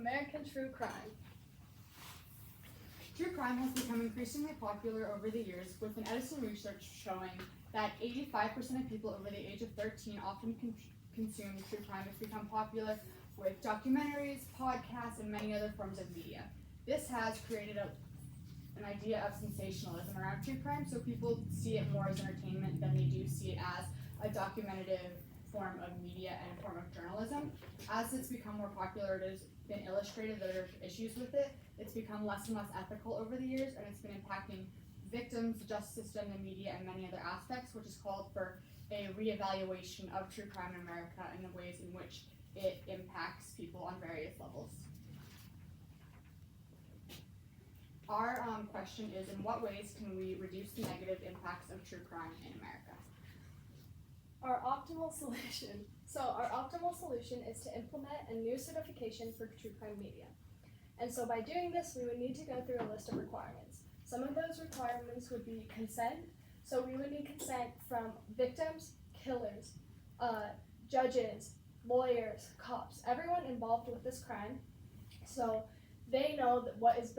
American true crime. True crime has become increasingly popular over the years, with an Edison research showing that 85% of people over the age of 13 often consume true crime. It's become popular with documentaries, podcasts, and many other forms of media. This has created an idea of sensationalism around true crime, so people see it more as entertainment than they do see it as a documentative form of media and form of journalism. As it's become more popular, it has been illustrated that there are issues with it. It's become less and less ethical over the years, and it's been impacting victims, the justice system, the media, and many other aspects, which has called for a reevaluation of true crime in America and the ways in which it impacts people on various levels. Our question is, in what ways can we reduce the negative impacts of true crime in America? Our optimal solution is to implement a new certification for true crime media. And so by doing this, we would need to go through a list of requirements. Some of those requirements would be consent. So we would need consent from victims, killers, judges, lawyers, cops, everyone involved with this crime. So they know that what is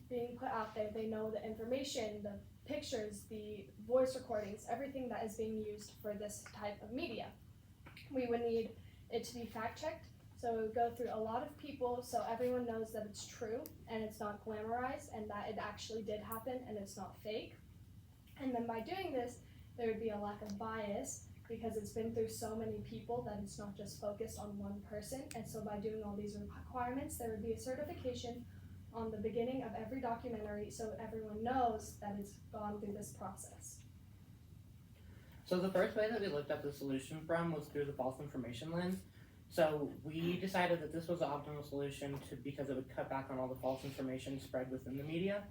being put out there. They know the information, the pictures, the voice recordings, everything that is being used for this type of media. We would need it to be fact-checked. So it would go through a lot of people so everyone knows that it's true and it's not glamorized and that it actually did happen and it's not fake. And then by doing this, there would be a lack of bias because it's been through so many people that it's not just focused on one person. And so by doing all these requirements, there would be a certification on the beginning of every documentary so everyone knows that it's gone through this process. So the first way that we looked at the solution from was through the false information lens. So we decided that this was the optimal solution because it would cut back on all the false information spread within the media.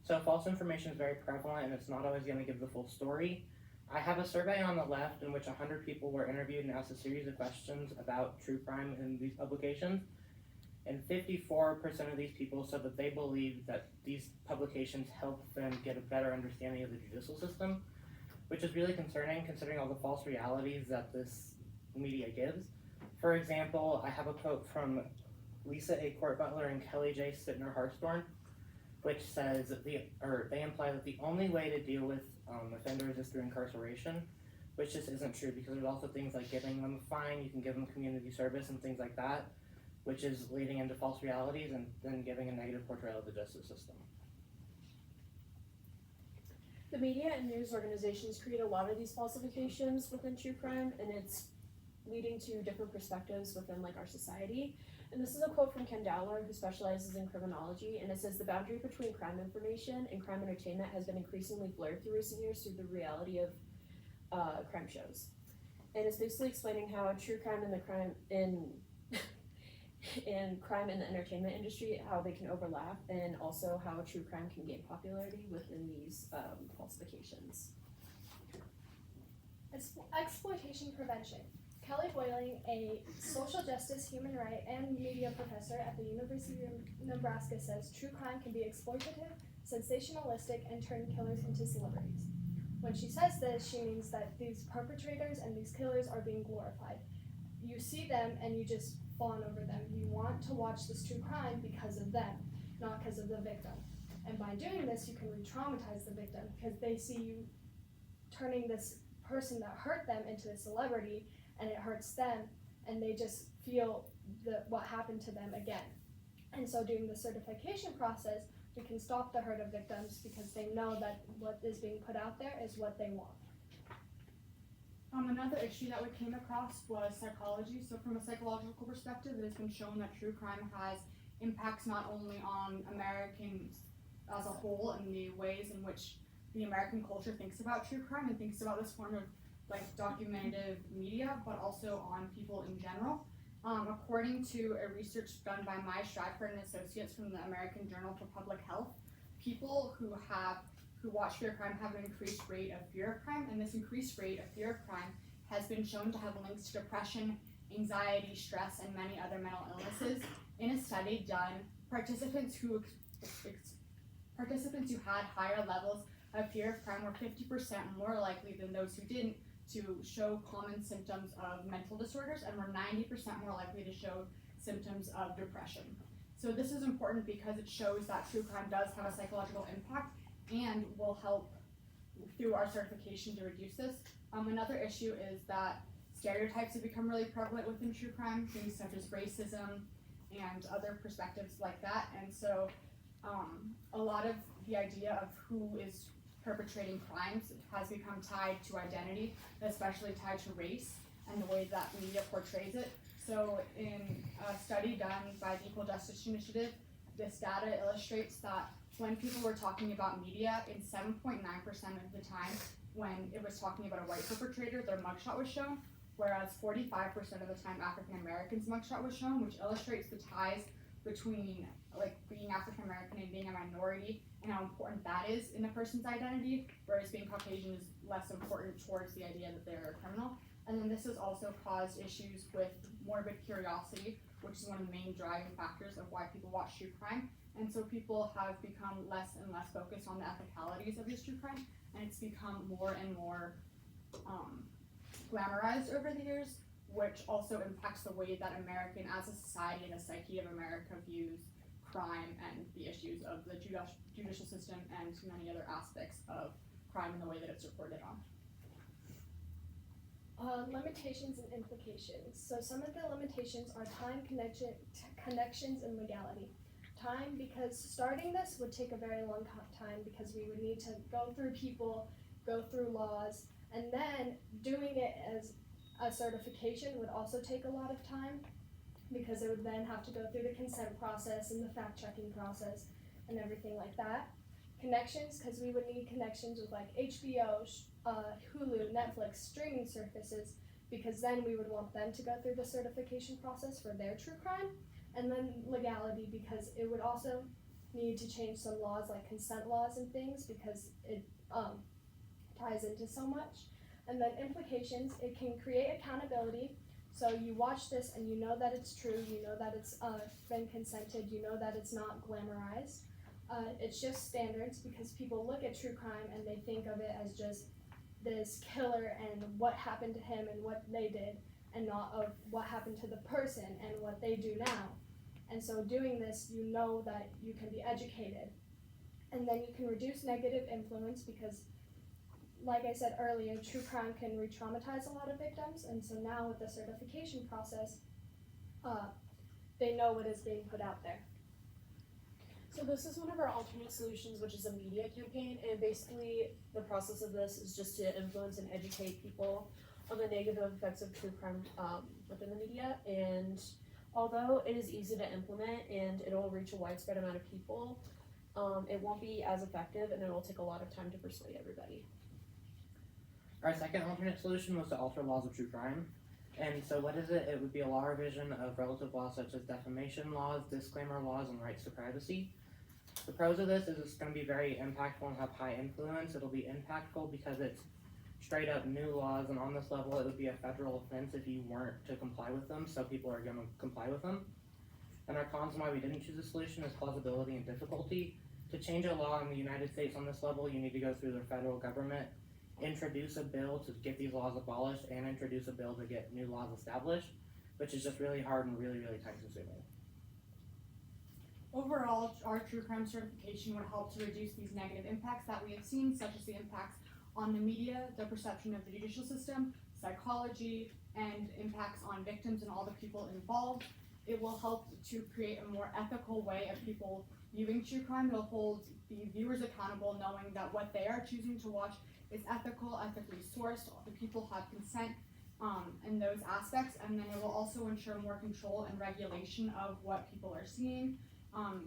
So false information is very prevalent and it's not always going to give the full story. I have a survey on the left in which 100 people were interviewed and asked a series of questions about true crime in these publications. And 54% of these people said that they believe that these publications help them get a better understanding of the judicial system, which is really concerning considering all the false realities that this media gives. For example, I have a quote from Lisa A. Court Butler and Kelly J. Sittner Hartshorn, which says that they imply that the only way to deal with offenders is through incarceration, which just isn't true because there's also things like giving them a fine, you can give them community service and things like that, which is leading into false realities and then giving a negative portrayal of the justice system. The media and news organizations create a lot of these falsifications within true crime, and it's leading to different perspectives within our society. And this is a quote from Ken Dowler, who specializes in criminology, and it says the boundary between crime information and crime entertainment has been increasingly blurred through recent years through the reality of crime shows. And it's basically explaining how true crime and the crime and crime in the entertainment industry, how they can overlap, and also how true crime can gain popularity within these falsifications. Exploitation prevention. Kelly Boyling, a social justice, human rights, and media professor at the University of Nebraska, says true crime can be exploitative, sensationalistic, and turn killers into celebrities. When she says this, she means that these perpetrators and these killers are being glorified. You see them and you just fawn over them. You want to watch this true crime because of them, not because of the victim. And by doing this, you can re-traumatize the victim because they see you turning this person that hurt them into a celebrity, and it hurts them, and they just feel what happened to them again. And so doing the certification process, we can stop the hurt of victims because they know that what is being put out there is what they want. Another issue that we came across was psychology. So from a psychological perspective, it has been shown that true crime has impacts not only on Americans as a whole and the ways in which the American culture thinks about true crime and thinks about this form of documentative media, but also on people in general. According to a research done by Mai Stratford and Associates from the American Journal for Public Health, people who watch fear crime have an increased rate of fear of crime, and this increased rate of fear of crime has been shown to have links to depression, anxiety, stress, and many other mental illnesses. In a study done, participants who had higher levels of fear of crime were 50% more likely than those who didn't to show common symptoms of mental disorders, and were 90% more likely to show symptoms of depression. So this is important because it shows that true crime does have a psychological impact and will help through our certification to reduce this. Another issue is that stereotypes have become really prevalent within true crime, things such as racism and other perspectives like that. And so a lot of the idea of who is perpetrating crimes has become tied to identity, especially tied to race and the way that media portrays it. So in a study done by the Equal Justice Initiative, this data illustrates that when people were talking about media, in 7.9% of the time when it was talking about a white perpetrator, their mugshot was shown, whereas 45% of the time African Americans' mugshot was shown, which illustrates the ties between like being African American and being a minority and how important that is in a person's identity, whereas being Caucasian is less important towards the idea that they're a criminal. And then this has also caused issues with morbid curiosity, which is one of the main driving factors of why people watch true crime. And so people have become less and less focused on the ethicalities of this true crime, and it's become more and more glamorized over the years, which also impacts the way that American as a society and the psyche of America views crime and the issues of the judicial system and many other aspects of crime and the way that it's reported on. Limitations and implications. So some of the limitations are time, connections, and legality. Time, because starting this would take a very long time because we would need to go through people, go through laws, and then doing it as a certification would also take a lot of time because it would then have to go through the consent process and the fact-checking process and everything like that. Connections, because we would need connections with like HBO, Hulu, Netflix, streaming services, because then we would want them to go through the certification process for their true crime. And then legality, because it would also need to change some laws like consent laws and things because it ties into so much. And then implications, it can create accountability. So you watch this and you know that it's true, you know that it's been consented, you know that it's not glamorized. It's just standards because people look at true crime and they think of it as just this killer and what happened to him and what they did, and not of what happened to the person and what they do now. And so doing this, you know that you can be educated. And then you can reduce negative influence because, like I said earlier, true crime can re-traumatize a lot of victims. And so now with the certification process, they know what is being put out there. So this is one of our alternate solutions, which is a media campaign, and basically the process of this is just to influence and educate people on the negative effects of true crime within the media. And although it is easy to implement and it will reach a widespread amount of people, it won't be as effective and it will take a lot of time to persuade everybody. Our second alternate solution was to alter laws of true crime. And so what is it? It would be a law revision of relative laws such as defamation laws, disclaimer laws, and rights to privacy. The pros of this is it's going to be very impactful and have high influence. It'll be impactful because it's straight up new laws, and on this level it would be a federal offense if you weren't to comply with them, so people are going to comply with them. And our cons and why we didn't choose a solution is plausibility and difficulty. To change a law in the United States on this level, you need to go through the federal government, introduce a bill to get these laws abolished, and introduce a bill to get new laws established, which is just really hard and really, really time consuming. Overall, our true crime certification would help to reduce these negative impacts that we have seen, such as the impacts on the media, the perception of the judicial system, psychology, and impacts on victims and all the people involved. It will help to create a more ethical way of people viewing true crime. It'll hold the viewers accountable, knowing that what they are choosing to watch is ethical, ethically sourced, the people have consent in those aspects, and then it will also ensure more control and regulation of what people are seeing,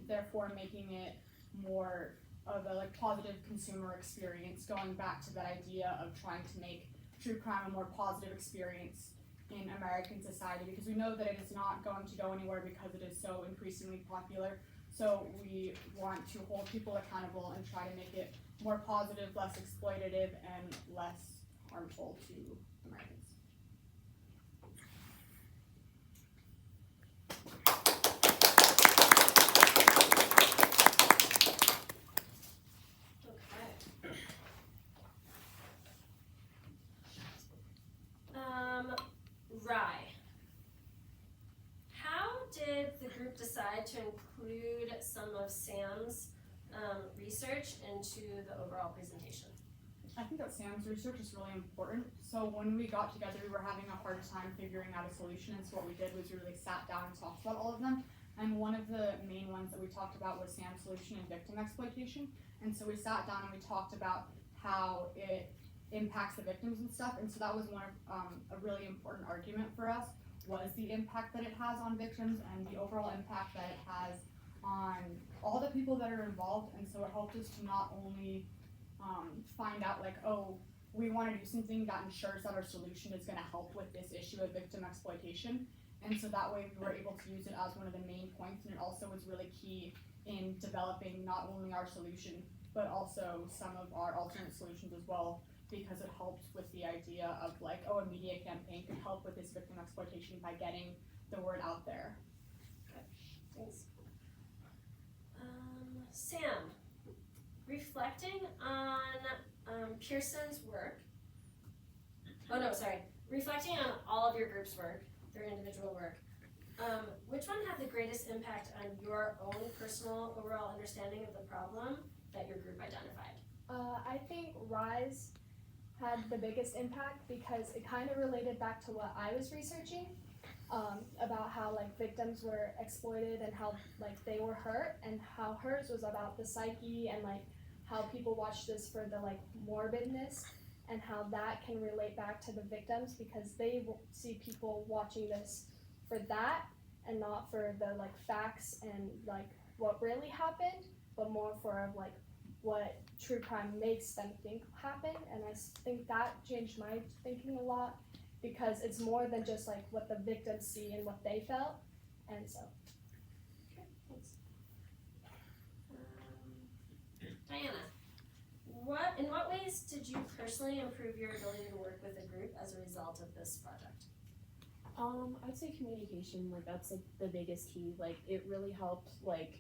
therefore making it more of a positive consumer experience, going back to that idea of trying to make true crime a more positive experience in American society, because we know that it is not going to go anywhere because it is so increasingly popular. So we want to hold people accountable and try to make it more positive, less exploitative, and less harmful to Americans. Rye. How did the group decide tried to include some of Sam's research into the overall presentation. I think that Sam's research is really important. So when we got together, we were having a hard time figuring out a solution, and so what we did was we really sat down and talked about all of them. And one of the main ones that we talked about was Sam's solution in victim exploitation. And so we sat down and we talked about how it impacts the victims and stuff. And so that was one of a really important argument for us, was the impact that it has on victims and the overall impact that it has on all the people that are involved. And so it helped us to not only find out like, oh, we want to do something that ensures that our solution is going to help with this issue of victim exploitation. And so that way we were able to use it as one of the main points, and it also was really key in developing not only our solution, but also some of our alternate solutions as well, because it helped with the idea of like, oh, a media campaign could help with this victim exploitation by getting the word out there. Thanks. Sam, reflecting on Pearson's work, reflecting on all of your group's work, their individual work, which one had the greatest impact on your own personal overall understanding of the problem that your group identified? I think RISE had the biggest impact because it kind of related back to what I was researching, about how like victims were exploited and how like they were hurt, and how hers was about the psyche and like how people watch this for the like morbidness, and how that can relate back to the victims because they see people watching this for that and not for the like facts and like what really happened, but more for like what true crime makes them think happened. And I think that changed my thinking a lot because it's more than just like what the victims see and what they felt. And so Okay, thanks. Diana, in what ways did you personally improve your ability to work with a group as a result of this project? I'd say communication, like that's like the biggest key. Like it really helped like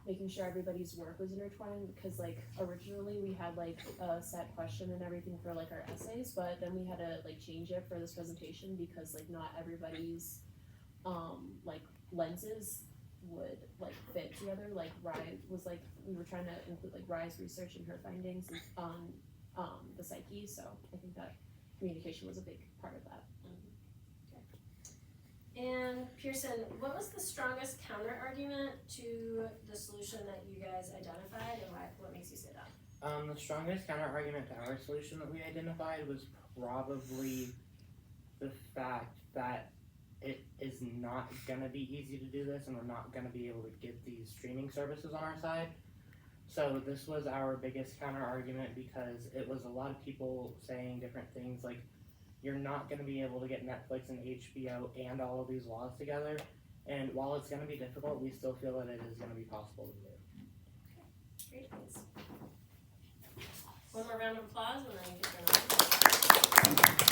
making sure everybody's work was intertwined, because like originally we had like a set question and everything for like our essays, but then we had to like change it for this presentation because like not everybody's like lenses would like fit together. Like Rye was like, we were trying to include like Rye's research and her findings on the psyche, so I think that communication was a big part of that. And Pearson, what was the strongest counter argument to the solution that you guys identified, and what makes you say that? The strongest counter argument to our solution that we identified was probably the fact that it is not gonna be easy to do this, and we're not gonna be able to get these streaming services on our side. So this was our biggest counter argument, because it was a lot of people saying different things like, you're not going to be able to get Netflix and HBO and all of these laws together. And while it's going to be difficult, we still feel that it is going to be possible to do. Great, thanks. One more round of applause and then you can turn on.